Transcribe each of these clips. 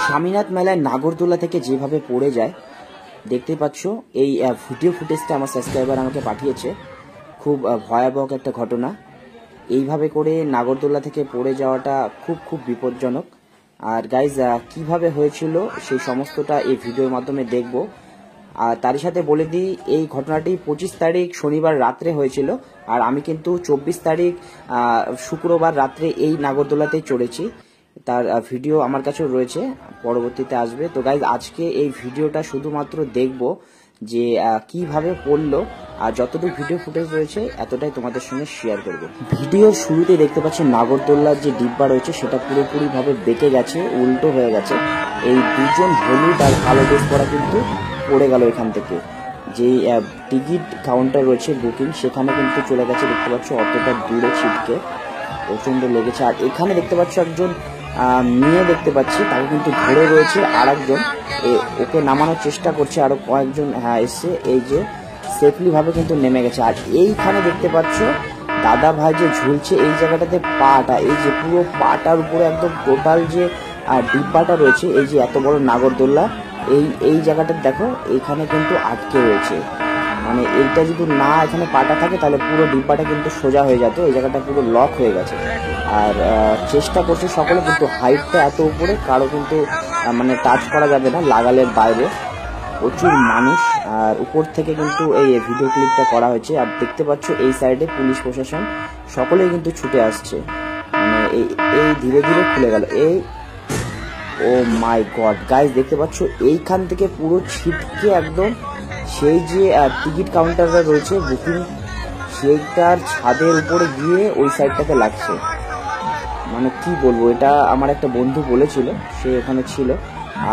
স্বামীনাথ মেলায় নাগরদোলা থেকে যেভাবে পড়ে যায় দেখতে পাচ্ছ। এই ভিডিও ফুটেজটা আমার সাবস্ক্রাইবার আমাকে পাঠিয়েছে। খুব ভয়াবহ একটা ঘটনা। এইভাবে করে নাগরদোলা থেকে পড়ে যাওয়াটা খুব বিপজ্জনক। আর গাইজ কিভাবে হয়েছিল সেই সমস্তটা এই ভিডিওর মাধ্যমে দেখব। আর তারই সাথে বলে দিই, এই ঘটনাটি 25 তারিখ শনিবার রাত্রে হয়েছিল, আর আমি কিন্তু 24 তারিখ শুক্রবার রাত্রে এই নাগরদোলাতেই চড়েছি। তার ভিডিও আমার কাছেও রয়েছে, পরবর্তীতে আসবে। তো গাইজ আজকে এই ভিডিওটা শুধুমাত্র দেখব যে কিভাবে পড়লো, আর যতটুকু ভিডিও ফুটেজ রয়েছে এতটাই তোমাদের সঙ্গে শেয়ার করব। ভিডিওর শুরুতেই দেখতে পাচ্ছি নাগরদোল্লার যে ডিব্বা রয়েছে সেটা পুরোপুরিভাবে বেঁকে গেছে, উল্টো হয়ে গেছে। এই দুজন হলুদ আর কালো ড্রেস পরা কিন্তু পড়ে গেল এখান থেকে। যে টিকিট কাউন্টার রয়েছে বুকিং, সেখানে কিন্তু চলে গেছে। দেখতে পাচ্ছ অতটা দূরে ছিটকে প্রচন্ড লেগেছে। আর এখানে দেখতে পাচ্ছ একজন মেয়ে দেখতে পাচ্ছি, তাকে কিন্তু ধরে রয়েছে আর একজন, ওকে নামানোর চেষ্টা করছে। আরো কয়েকজন এসছে, এই যে সেফলি ভাবে কিন্তু নেমে গেছে। আর এইখানে দেখতে পাচ্ছ দাদা ভাই যে ঝুলছে এই জায়গাটাতে পাটা, এই যে পুরো পাটার উপরে একদম টোটাল যে ডিব্বাটা রয়েছে, এই যে এত বড় নাগরদোল্লা, এই জায়গাটা দেখো এখানে কিন্তু আটকে রয়েছে। মানে এইটা যদি না এখানে পাটা থাকে তাহলে পুরো ডিব্বাটা কিন্তু সোজা হয়ে যেত। এই জায়গাটা পুরো লক হয়ে গেছে। আর চেষ্টা করছে সকলে, কিন্তু হাইটটা এত উপরে কারো কিন্তু মানে টাচ করা যাবে না, লাগালের বাইরে। প্রচুর মানুষ, আর উপর থেকে কিন্তু এই ভিডিও ক্লিপটা করা হয়েছে। আর দেখতে পাচ্ছ এই সাইডে পুলিশ প্রশাসন সকলেই কিন্তু ছুটে আসছে। মানে এই ধীরে ধীরে খুলে গেল। এই ও মাই গড গাইজ, দেখতে পাচ্ছ এইখান থেকে পুরো ছিটকে একদম সেই যে টিকিট কাউন্টারটা রয়েছে বুকিং, সেইটার ছাদের উপরে গিয়ে ওই সাইডটাতে লাগছে। মানে কি বলবো, এটা আমার একটা বন্ধু বলেছিল, সে ওখানে ছিল।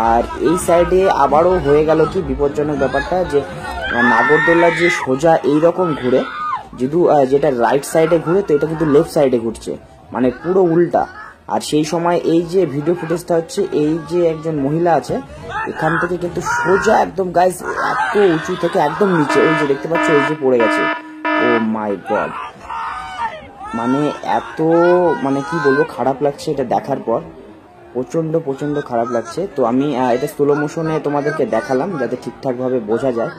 আর এই সাইডে আবারও হয়ে গেল কি বিপজ্জনক ব্যাপারটা, যে নাগরদোল্লা যে সোজা এইরকম ঘুরে, যদি যেটা রাইট সাইডে ঘুরে, তো এটা কিন্তু লেফট সাইডে ঘুরছে, মানে পুরো উল্টা। আর সেই সময় এই যে ভিডিও ফুটেজটা হচ্ছে, এই যে একজন মহিলা আছে এখান থেকে কিন্তু সোজা একদম গাইজ এত উঁচু থেকে একদম নিচে, ওই যে দেখতে পাচ্ছ এই যে পড়ে গেছে। ও মাই গড, মানে এত মানে কি বলবো, খারাপ লাগছে এটা দেখার পর, প্রচন্ড খারাপ লাগছে। তো আমি এটা স্লো মোশনে তোমাদেরকে দেখালাম যাতে ঠিকঠাক ভাবে বোঝা যায়।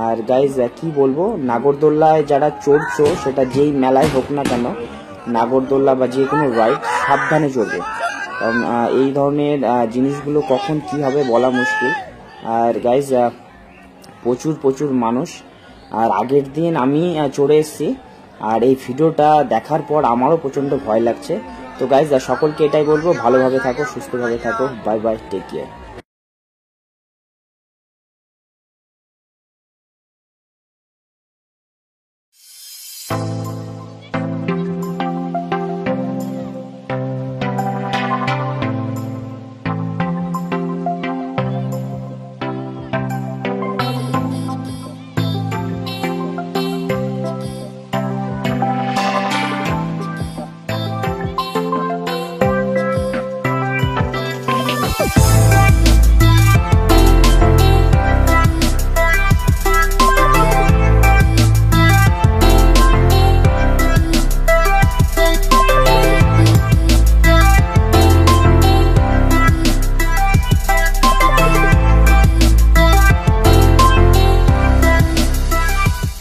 আর গাইজ কি বলবো, নাগরদোল্লায় যারা চড়ছো, সেটা যেই মেলায় হোক না কেন, নাগরদোল্লা বা যে কোনো রাইড সাবধানে চড়বে, কারণ এই ধরনের জিনিসগুলো কখন কি হবে বলা মুশকিল। আর গাইজ প্রচুর মানুষ। আর আগের দিন আমি চড়ে এসেছি, আর এই ভিডিওটা দেখার পর আমারও প্রচন্ড ভয় লাগছে। তো গাইজ সকলকে এটাই বলবো, ভালোভাবে থাকো, সুস্থভাবে থাকো। Bye bye, take care.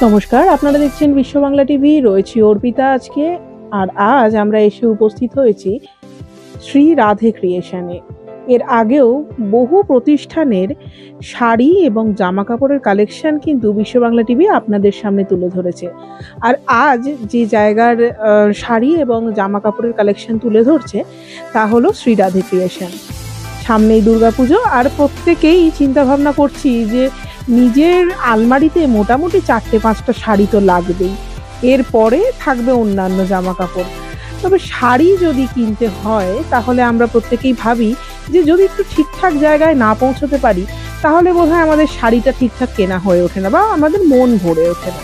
নমস্কার, আপনারা দেখছেন বিশ্ব বাংলা টিভি। রয়েছি অর্পিতা আজকে। আর আজ আমরা এসে উপস্থিত হয়েছি শ্রী রাধে ক্রিয়েশনে। এর আগেও বহু প্রতিষ্ঠানের শাড়ি এবং জামা কাপড়ের কালেকশন কিন্তু বিশ্ব বাংলা টিভি আপনাদের সামনে তুলে ধরেছে। আর আজ যে জায়গার শাড়ি এবং জামা কাপড়ের কালেকশন তুলে ধরছে তা হলো শ্রী রাধে ক্রিয়েশন। সামনেই দুর্গাপুজো, আর প্রত্যেকেই চিন্তা ভাবনা করছি যে নিজের আলমারিতে মোটামুটি 4-5টা শাড়ি তো লাগবেই, এরপরে থাকবে অন্যান্য জামা কাপড়। তবে শাড়ি যদি কিনতে হয় তাহলে আমরা প্রত্যেকেই ভাবি যে যদি একটু ঠিকঠাক জায়গায় না পৌঁছতে পারি তাহলে বোধহয় আমাদের শাড়িটা ঠিকঠাক কেনা হয়ে ওঠে না, বা আমাদের মন ভরে ওঠে না।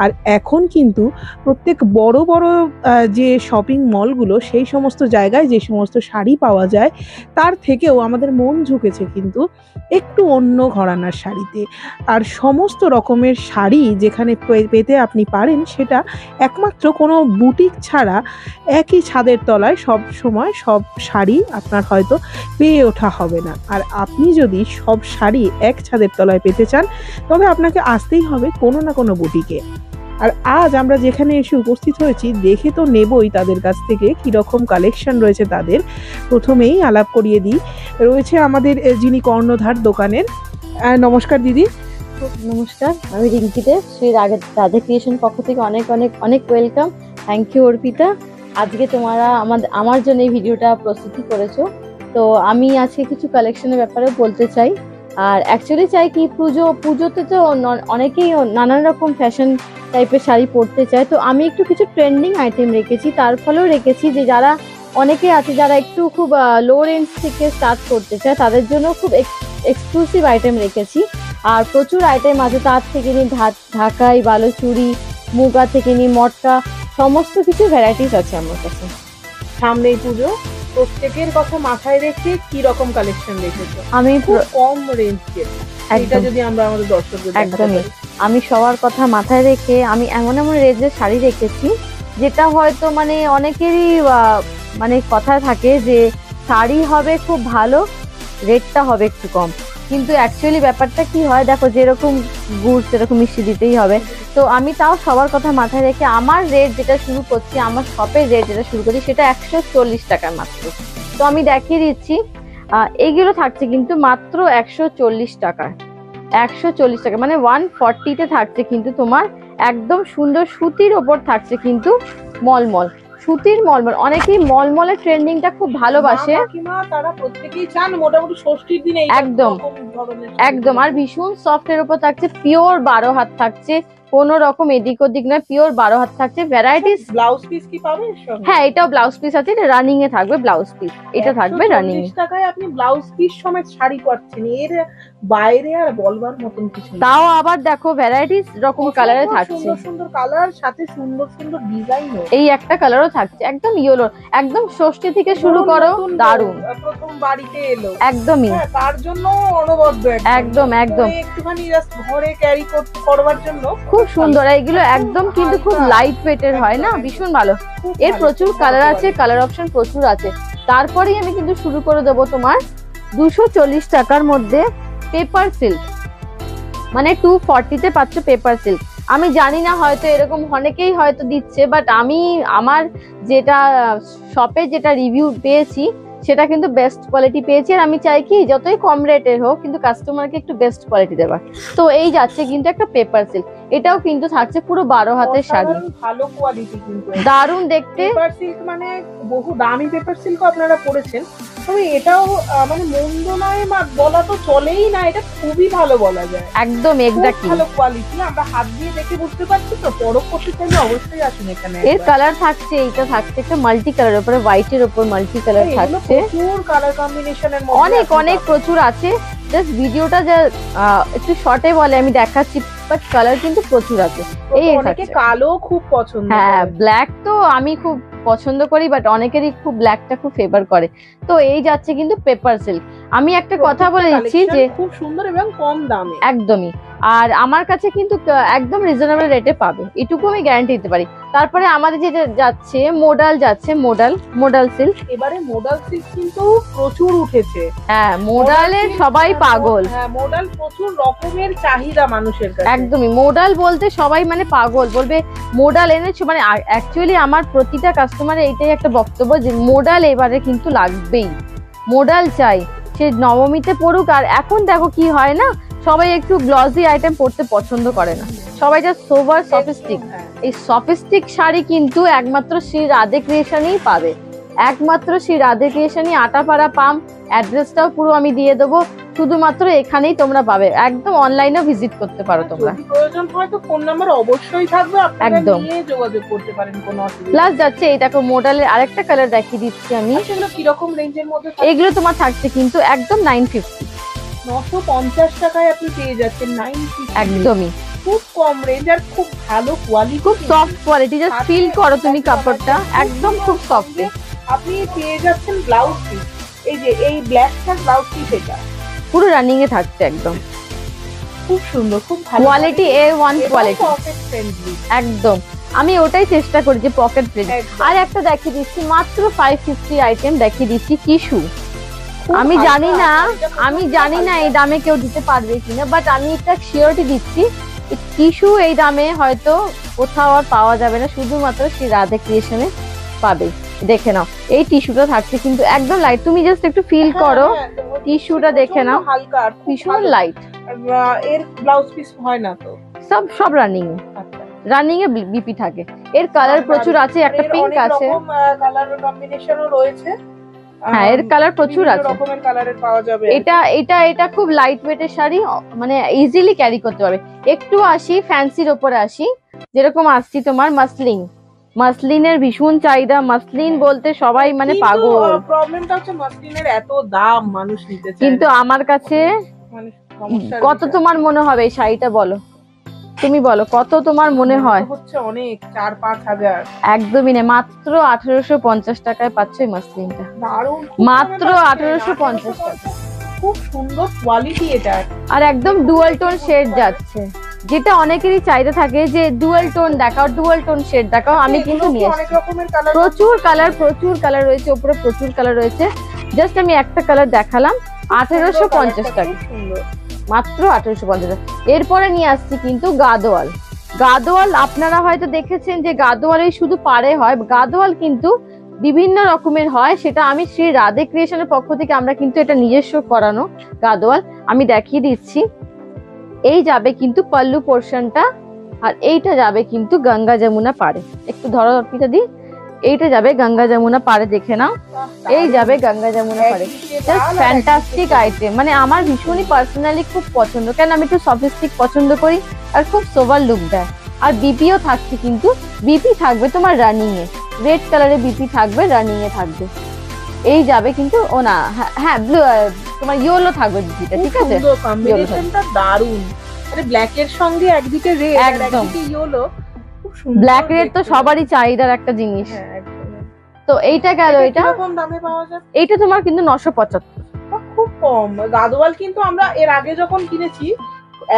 আর এখন কিন্তু প্রত্যেক বড় বড় যে শপিং মলগুলো সেই সমস্ত জায়গায় যে সমস্ত শাড়ি পাওয়া যায় তার থেকেও আমাদের মন ঝুঁকেছে কিন্তু একটু অন্য ঘরানার শাড়িতে। আর সমস্ত রকমের শাড়ি যেখানে পেতে আপনি পারেন সেটা একমাত্র কোনো বুটিক ছাড়া একই ছাদের তলায় সব সময় সব শাড়ি আপনার হয়তো পেয়ে ওঠা হবে না। আর আপনি যদি সব শাড়ি এক ছাদের তলায় পেতে চান তবে আপনাকে আসতেই হবে কোনো না কোনো বুটিকে। আর আজ আমরা যেখানে এসে উপস্থিত হয়েছি দেখে তো নেবই তাদের কাছ থেকে কীরকম কালেকশন রয়েছে তাদের। প্রথমেই আলাপ করিয়ে দিই, রয়েছে আমাদের যিনি কর্ণধার দোকানের। নমস্কার দিদি। নমস্কার, আমি রিঙ্কিতে শ্রী রাধে ক্রিয়েশন পক্ষ থেকে অনেক অনেক অনেক ওয়েলকাম। থ্যাংক ইউ অর্পিতা, আজকে তোমরা আমার জন্য এই ভিডিওটা প্রস্তুতি করেছো। তো আমি আজকে কিছু কালেকশনের ব্যাপারে বলতে চাই। আর অ্যাকচুয়ালি চাই কি পুজোতে তো অনেকেই নানান রকম ফ্যাশন টাইপের শাড়ি পরতে চায়, তো আমি একটু কিছু ট্রেন্ডিং আইটেম রেখেছি। তার ফলেও রেখেছি যে যারা অনেকে আছে যারা একটু খুব লো রেঞ্জ থেকে স্টার্ট করতে চায় তাদের জন্য খুব এক্সক্লুসিভ আইটেম রেখেছি। আর প্রচুর আইটেম আছে, তার থেকে নিয়ে ঢাকাই, বালুচুরি, মুগা থেকে নিয়ে মটকা, সমস্ত কিছু ভ্যারাইটিস আছে আমার কাছে। সামনেই পুজো, প্রত্যেকের কথা মাথায় রেখে কি রকম কালেকশন রেখেছো? আমি খুব কম রেঞ্জের, এটা একদম যদি আমরা আমাদের দর্শকদের দেখাতে একদমই পারি। আমি সবার কথা মাথায় রেখে আমি এমন এমন রেঞ্জের শাড়ি রেখেছি যেটা হয়তো মানে অনেকেরই মানে কথা থাকে যে শাড়ি হবে খুব ভালো, রেটটা হবে একটু কম, কিন্তু অ্যাকচুয়ালি ব্যাপারটা কি হয় দেখো, যেরকম গুড় সেরকম মিষ্টি দিতেই হবে। তো আমি তাও সবার কথা মাথায় রেখে আমার রেট যেটা শুরু করছি, আমার শপের রেট যেটা শুরু করছি সেটা 140 টাকার মাত্র। তো আমি দেখিয়ে দিচ্ছি, এইগুলো থাকছে কিন্তু মাত্র 140 টাকায়। 140 টাকা মানে 140-তে থাকছে কিন্তু তোমার একদম সুন্দর সুতির ওপর থাকছে কিন্তু মলমল, সুতির মলমল। অনেকেই মলমলের ট্রেন্ডিংটা খুব ভালোবাসে, তারা প্রত্যেকেই চান মোটামুটি ষষ্ঠীর দিনে একদম একদম। আর ভীষণ সফট এর উপর থাকছে, পিওর 12 হাত থাকছে, কোনো রকম এদিক ওদিক না, পিওর 12 হাত থাকছে। ভ্যারাইটিস ব্লাউজ পিস কি পাবে? হ্যাঁ, এটাও ব্লাউজ পিস আছে, এটা রানিং এ থাকবে ব্লাউজ পিস, এটা থাকবে রানিং এ। 140 টাকায় আপনি ব্লাউজ পিস সমেত শাড়ি পাচ্ছেন, এর বাইরে আর বলবার মতন কিছু নেই। তাও আবার দেখো ভ্যারাইটিস রকম কালারে থাকছে, সুন্দর সুন্দর কালার, সাথে সুন্দর সুন্দর ডিজাইন। এই একটা কালারও থাকছে একদম ইয়েলো, একদম ষষ্ঠী থেকে শুরু করো, দারুন, প্রথম বাড়িতে এলো একদমই তার জন্য অনবদ্য, একদম একদম একটুখানি জাস্ট ঘরে ক্যারি করবার জন্য খুব সুন্দর। এইগুলো একদম কিন্তু খুব লাইট ওয়েটের হয় না, ভীষণ ভালো। এর প্রচুর কালার আছে, কালার অপশন প্রচুর আছে। তারপরেই আমি কিন্তু শুরু করে দেবো তোমার 240 টাকার মধ্যে পেপার সিল্ক, মানে 240-তে পাচ্ছ পেপার সিল্ক। আমি জানি না হয়তো এরকম অনেকেই হয়তো দিচ্ছে, বাট আমি আমার যেটা শপে যেটা রিভিউ পেয়েছি সেটা কিন্তু বেস্ট কোয়ালিটি পেয়েছি। আর আমি চাই কি যতই কম রেটের হোক কিন্তু কাস্টমারকে একটু বেস্ট কোয়ালিটি দেওয়ার। তো এই যাচ্ছে কিন্তু একটা পেপার সিল্ক, এটাও কিন্তু থাকছে পুরো 12 হাতের শাড়ি, ভালো কোয়ালিটি, কিন্তু দারুণ দেখতে। পেপার সিল্ক মানে বহু দামি পেপার সিল্ক আপনারা পড়েছেন, তবে এটাও মানে মন্দ নয় বলা তো চলেই না, এটা খুবই ভালো বলা যায়। একদম এক্স্যাক্টলি ভালো কোয়ালিটি, আমরা হাত দিয়ে দেখে বুঝতে পারছি। তো পরবর্তী টাইমে অবশ্যই আসুন এখানে। এর কালার থাকছে, এইটা থাকছে একটা মাল্টি কালার উপরে, হোয়াইটের উপর মাল্টি কালার থাকছে, প্রচুর কালার কম্বিনেশনের মধ্যে অনেক অনেক প্রচুর আছে। জাস্ট ভিডিওটা যা একটু শর্টে বলে আমি দেখাচ্ছি, বাট কালার কিন্তু প্রচুর আছে। এই অনেকে কালো খুব পছন্দ, হ্যাঁ ব্ল্যাক তো আমি খুব পছন্দ করি, বাট অনেকেরই খুব ব্ল্যাকটা খুব ফেভার করে। তো এই যাচ্ছে কিন্তু পেপার সিল্ক। আমি একটা কথা বলে দিচ্ছি যে খুব সুন্দর এবং কম দামে, একদমই। আর আমার কাছে কিন্তু একদম রিজনেবল রেটে পাবে, এটুকু আমি গ্যারান্টি দিতে পারি। তারপরে আমাদের যেটা যাচ্ছে মোডাল, যাচ্ছে মোডাল সিল্ক। এবারে মোডাল সিল্ক কিন্তু প্রচুর উঠেছে। হ্যাঁ, মোডালের সবাই পাগল। হ্যাঁ, মোডাল প্রচুর রকমের চাহিদা মানুষের কাছে। একদমই, মোডাল বলতে সবাই মানে পাগল, বলবে মোডাল এনেছো। মানে অ্যাকচুয়ালি আমার প্রতিটা কাস্টমারের এইটাই একটা বক্তব্য যে মোডাল এবারে কিন্তু লাগবেই, মোডাল চাই, সে নবমীতে পড়ুক। আর এখন দেখো কি হয় না, সবাই একটু গ্লসি আইটেম পরতে পছন্দ করে না, সবাই যা সোবার সফিস্টিক। এই সফিস্টিক শাড়ি কিন্তু একমাত্র শ্রী রাধে ক্রিয়েশনেই পাবে, একমাত্র শ্রী রাধে ক্রিয়েশনই, আটাপাড়া পাম। অ্যাড্রেসটাও পুরো আমি দিয়ে দেবো, শুধুমাত্র এখানেই তোমরা পাবে, একদম অনলাইনেও ভিজিট করতে পারো তোমরা। যদি প্রয়োজন হয় তো ফোন নাম্বার অবশ্যই থাকবে, আপনারা নিয়ে যোগাযোগ করতে পারেন, কোনো অসুবিধা। প্লাস যাচ্ছে এই দেখো মোডালের আরেকটা কালার দেখিয়ে দিচ্ছি আমি। এগুলো কি রকম রেঞ্জের মধ্যে? এগুলো তোমার থাকছে কিন্তু একদম 950, 950 টাকায় আপনি পেয়ে যাচ্ছেন 950। একদমই খুব কম রেঞ্জ আর খুব ভালো কোয়ালিটি, খুব সফট কোয়ালিটি, জাস্ট ফিল করো তুমি কাপড়টা, একদম খুব সফট। আপনি পেয়ে যাচ্ছেন ব্লাউজ পিস, এই যে এই ব্ল্যাকটার ব্লাউজ পিস, এটা পুরো রানিং এ থাকছে একদম খুব সুন্দর, খুব ভালো quality, A1 quality pocket friendly একদম। আমি ওটাই চেষ্টা করি যে পকেট ফ্রেন্ডলি। একদম। আর একটা দেখিয়ে দিচ্ছি, মাত্র 550 আইটেম দেখিয়ে দিচ্ছি টিস্যু। আমি জানি না এই দামে কেউ দিতে পারবে কিনা, বাট আমি একটা সিওরিটি দিচ্ছি, টিস্যু এই দামে হয়তো কোথাও আর পাওয়া যাবে না, শুধুমাত্র শ্রী রাধে ক্রিয়েশনে পাবে। দেখে নাও এই টিস্যুটা থাকছে কিন্তু একদম লাইট, তুমি জাস্ট একটু ফিল করো টিস্যুটা, দেখে নাও হালকা ভীষণ লাইট। এর ব্লাউজ পিস হয় না তো? সব রানিং এ, রানিং এ বিপি থাকে। এর কালার প্রচুর আছে, একটা পিঙ্ক আছে, কালার কম্বিনেশনও রয়েছে। হ্যাঁ এর কালার প্রচুর আছে, রকমের কালারের পাওয়া যাবে। এটা খুব লাইট ওয়েটের শাড়ি, মানে ইজিলি ক্যারি করতে পারবে। একটু আসি ফ্যান্সির ওপরে আসি, যেরকম আসছি তোমার মাসলিনের ভীষণ চাহিদা, মাসলিন বলতে সবাই মানে পাগল। প্রবলেমটা হচ্ছে মাসলিনের এত দাম, মানুষ নিতে চায় কিন্তু আমার কাছে কত তোমার মনে হবে এই শাড়িটা, বলো তুমি বলো কত তোমার মনে হয়? হচ্ছে অনেক, 4-5 হাজার। একদমই না, মাত্র 1850 টাকায় পাচ্ছ এই মাসলিনটা, দারুণ, মাত্র 1850 টাকা। খুব সুন্দর কোয়ালিটি এটা, আর একদম ডুয়াল টোন শেড যাচ্ছে, যেটা অনেকেরই চাহিদা থাকে যে ডুয়াল টোন দেখাও, ডুয়াল টোন শেড দেখাও। আমি কিন্তু নিয়ে এসেছি প্রচুর কালার রয়েছে, উপরে প্রচুর কালার রয়েছে। জাস্ট আমি একটা কালার দেখালাম, 1850 টাকা, মাত্র 1850 টাকা। এরপরে নিয়ে আসছি কিন্তু গাদোয়াল। আপনারা হয়তো দেখেছেন যে গাদোয়াল এই শুধু পাড়ে হয়, গাদোয়াল কিন্তু বিভিন্ন রকমের হয়, সেটা আমি শ্রী রাধে ক্রিয়েশনের পক্ষ থেকে আমরা কিন্তু এটা নিজস্ব করানো গাদোয়াল। আমি দেখিয়ে দিচ্ছি, এই যাবে কিন্তু পাল্লু পোর্শনটা, আর এইটা যাবে কিন্তু গঙ্গা যমুনা পাড়ে। একটু ধরো অর্পিতা দি, এইটা যাবে গঙ্গা যমুনা পাড়ে, দেখে নাও এই যাবে গঙ্গা যমুনা পাড়ে। জাস্ট ফ্যান্টাস্টিক আইটেম, মানে আমার ভীষণই পার্সোনালি খুব পছন্দ, কারণ আমি একটু সফিস্টিক পছন্দ করি আর খুব সোবার লুক দেয়। আর বিপিও থাকছে, কিন্তু বিপি থাকবে তোমার রানিং এ, রেড কালারে বিপি থাকবে, রানিং এ থাকবে। এই যাবে কিন্তু ও না, হ্যাঁ ব্লু তোমার ইয়েলো থাকবে বিপিটা, ঠিক আছে? কম্বিনেশনটা দারুণ, মানে ব্ল্যাক এর সঙ্গে একদিকে রেড আর একদিকে ইয়েলো, খুব সুন্দর। ব্ল্যাক রেড তো সবারই চাহিদার একটা জিনিস। তো এইটা গেল, এটা কম দামে পাওয়া যায়, এইটা তোমার কিন্তু 975, খুব কম। গাদোয়াল কিন্তু আমরা এর আগে যখন কিনেছি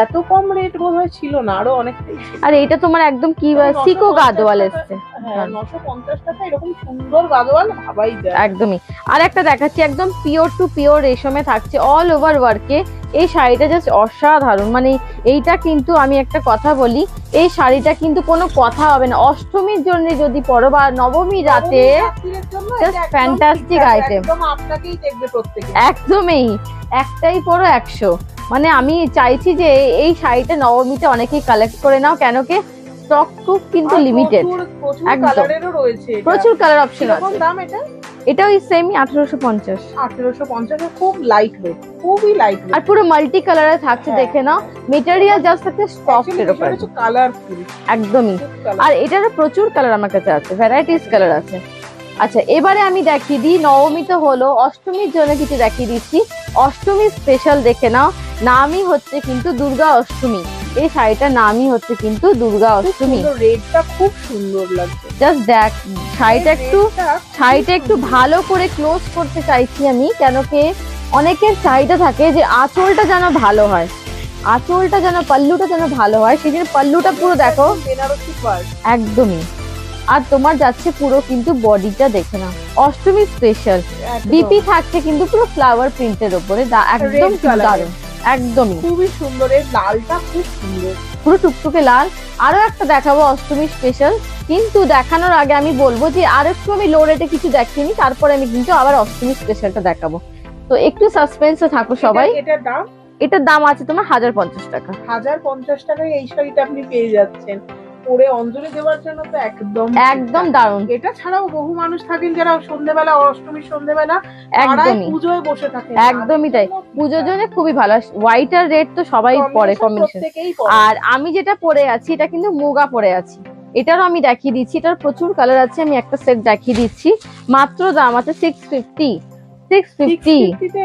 এত কম রেট বোধহয় ছিল না, আরো অনেকটাই ছিল। আর এটা তোমার একদম কি সিকো গাদোয়াল এসছে, হ্যাঁ 950 টাকা এরকম সুন্দর গাদোয়াল ভাবাই যায়। একদমই। আর একটা দেখাচ্ছি, একদম পিওর টু পিওর রেশমে থাকছে, অল ওভার ওয়ার্কে। এই শাড়িটা জাস্ট অসাধারণ, মানে এইটা কিন্তু আমি একটা কথা বলি, এই শাড়িটা কিন্তু কোনো কথা হবে না, অষ্টমীর জন্য যদি পরো বা নবমী রাতে, জাস্ট ফ্যান্টাস্টিক আইটেম। আপনাকেই দেখবে প্রত্যেকে, একদমই একটাই পরো 100। মানে আমি চাইছি যে এই শাড়িটা নবমীতে অনেকেই কালেক্ট করে নাও, কেন কি স্টক খুব কিন্তু লিমিটেড, একদম প্রচুর কালার অপশন আছে। দাম এটা ওই সেমই 1850, খুব লাইট ওয়েট, খুবই লাইট ওয়েট, আর পুরো মাল্টি কালারে থাকছে, দেখে নাও মেটেরিয়াল জাস্ট একটা সফট এর উপর, কালারফুল একদমই। আর এটারও প্রচুর কালার আমার কাছে আছে, ভ্যারাইটিস কালার আছে। আচ্ছা এবারে আমি দেখিয়ে দিই, নবমী তো হলো, অষ্টমীর জন্য কিছু দেখিয়ে দিচ্ছি। অষ্টমী স্পেশাল দেখে নাও, নামই হচ্ছে কিন্তু দুর্গা অষ্টমী, এই শাড়িটার নামই হচ্ছে কিন্তু দুর্গা অষ্টমী। রেডটা খুব সুন্দর লাগছে, জাস্ট দেখ শাড়িটা একটু ভালো করে ক্লোজ করতে চাইছি আমি, কেন কি অনেকের চাহিদা থাকে যে আঁচলটা যেন ভালো হয়, আঁচলটা যেন পাল্লুটা যেন ভালো হয়, সেই জন্য পাল্লুটা পুরো দেখো একদমই। আর তোমার যাচ্ছে পুরো কিন্তু বডিটা, দেখে না অষ্টমী স্পেশাল বিপি থাকছে কিন্তু পুরো ফ্লাওয়ার প্রিন্টের উপরে, একদম দারুণ, একদমই খুবই সুন্দর। এই লালটা খুব সুন্দর, পুরো টুকটুকে লাল। আরো একটা দেখাবো অষ্টমী স্পেশাল, কিন্তু দেখানোর আগে আমি বলবো যে আর একটু আমি লো রেটে কিছু দেখিনি, তারপরে আমি কিন্তু আবার অষ্টমী স্পেশালটা দেখাবো, তো একটু সাসপেন্সে থাকো সবাই। এটার দাম আছে তোমার 1050 টাকা, 1050 টাকায় এই শাড়িটা আপনি পেয়ে যাচ্ছেন। পরে অঞ্জলি দেওয়ার জন্য তো একদম দারুণ। এটা ছাড়াও বহু মানুষ থাকেন যারা সন্ধ্যেবেলা, অষ্টমীর সন্ধ্যেবেলা একদমই পুজোয় বসে থাকেন, একদমই তাই, পুজোর জন্য খুবই ভালো। হোয়াইট আর রেড তো সবাই পরে কম্বিনেশন। আর আমি যেটা পরে আছি এটা কিন্তু মুগা পরে আছি, এটারও আমি দেখিয়ে দিচ্ছি, এটার প্রচুর কালার আছে, আমি একটা সেট দেখিয়ে দিচ্ছি, মাত্র দাম আছে 650।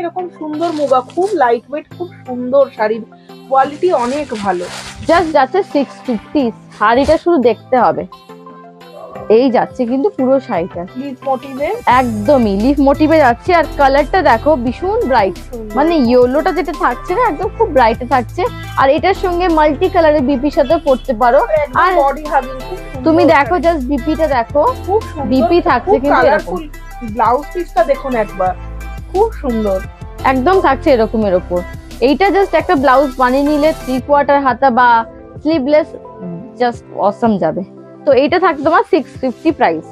এরকম সুন্দর মুগা, খুব লাইট ওয়েট, খুব সুন্দর শাড়ির কোয়ালিটি অনেক ভালো। জাস্ট যাচ্ছে 650। শাড়িটা শুধু দেখতে হবে, এই যাচ্ছে কিন্তু পুরো শাড়িটা লিফ মোটিভে, একদমই লিফ মোটিভে যাচ্ছে। আর কালারটা দেখো ভীষণ ব্রাইট, মানে ইয়েলোটা যেটা থাকছে না একদম খুব ব্রাইটে থাকছে। আর এটার সঙ্গে মাল্টি কালারের বিপির সাথে পড়তে পারো। আর বডি হাগিং, তুমি দেখো জাস্ট বিপিটা দেখো, খুব সুন্দর বিপি থাকছে কিন্তু এরকম। কালারফুল। ব্লাউজ পিসটা দেখুন একবার, খুব সুন্দর একদম থাকছে এরকমের ওপর। এইটা জাস্ট একটা ব্লাউজ বানিয়ে নিলে 3/4 হাতা বা স্লিভলেস জাস্ট অসম যাবে। তো এইটা থাকবে তোমার 650 প্রাইস।